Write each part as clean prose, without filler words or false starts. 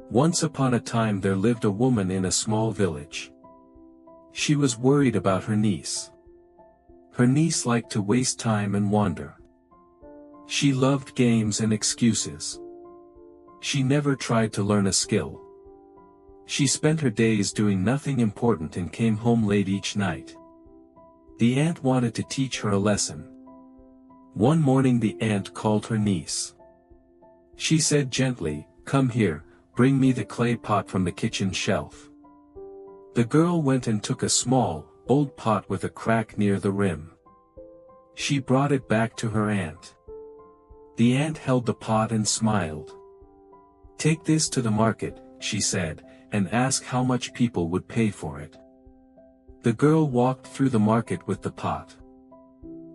Once upon a time there lived a woman in a small village. She was worried about her niece. Her niece liked to waste time and wander. She loved games and excuses. She never tried to learn a skill. She spent her days doing nothing important and came home late each night. The aunt wanted to teach her a lesson. One morning the aunt called her niece. She said gently, "Come here, bring me the clay pot from the kitchen shelf." The girl went and took a small, old pot with a crack near the rim. She brought it back to her aunt. The aunt held the pot and smiled. "Take this to the market," she said, "and ask how much people would pay for it." The girl walked through the market with the pot.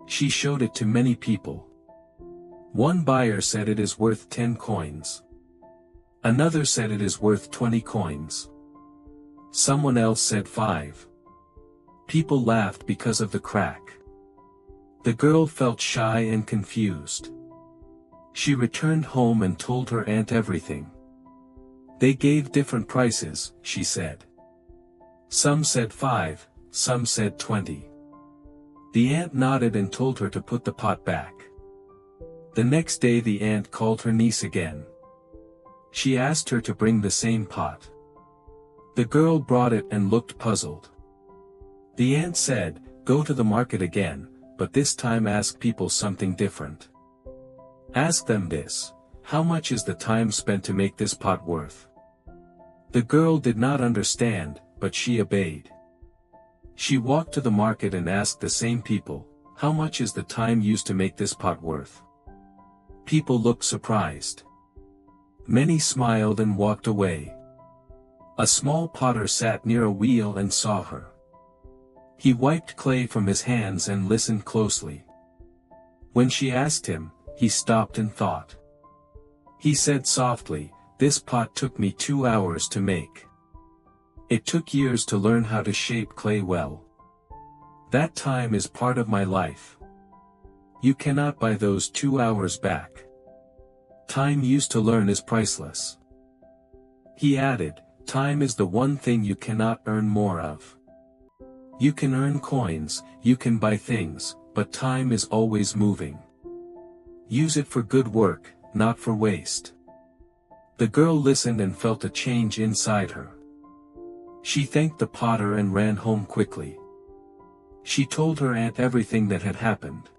She showed it to many people. One buyer said it is worth 10 coins. Another said it is worth 20 coins. Someone else said 5. People laughed because of the crack. The girl felt shy and confused. She returned home and told her aunt everything. "They gave different prices," she said. "Some said 5, some said 20. The aunt nodded and told her to put the pot back. The next day the aunt called her niece again. She asked her to bring the same pot. The girl brought it and looked puzzled. The aunt said, "Go to the market again, but this time ask people something different. Ask them this: how much is the time spent to make this pot worth?" The girl did not understand, but she obeyed. She walked to the market and asked the same people, "How much is the time used to make this pot worth?" People looked surprised. Many smiled and walked away. A small potter sat near a wheel and saw her. He wiped clay from his hands and listened closely. When she asked him, he stopped and thought. He said softly, "This pot took me 2 hours to make. It took years to learn how to shape clay well. That time is part of my life. You cannot buy those 2 hours back. Time used to learn is priceless." He added, "Time is the one thing you cannot earn more of. You can earn coins, you can buy things, but time is always moving. Use it for good work, not for waste." The girl listened and felt a change inside her. She thanked the potter and ran home quickly. She told her aunt everything that had happened.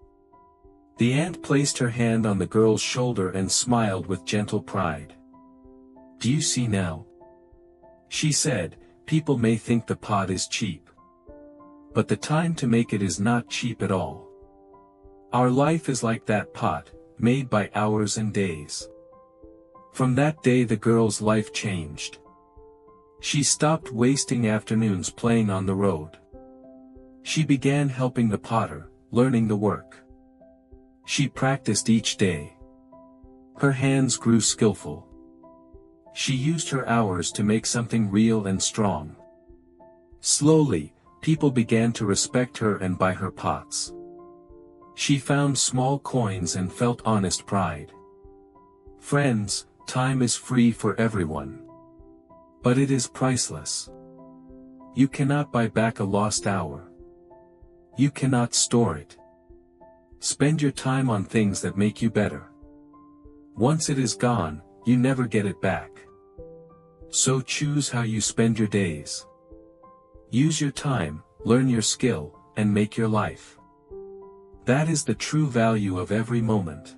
The aunt placed her hand on the girl's shoulder and smiled with gentle pride. "Do you see now?" she said, "People may think the pot is cheap. But the time to make it is not cheap at all. Our life is like that pot, made by hours and days." From that day the girl's life changed. She stopped wasting afternoons playing on the road. She began helping the potter, learning the work. She practiced each day. Her hands grew skillful. She used her hours to make something real and strong. Slowly, people began to respect her and buy her pots. She found small coins and felt honest pride. Friends, time is free for everyone. But it is priceless. You cannot buy back a lost hour. You cannot store it. Spend your time on things that make you better. Once it is gone, you never get it back. So choose how you spend your days. Use your time, learn your skill, and make your life. That is the true value of every moment.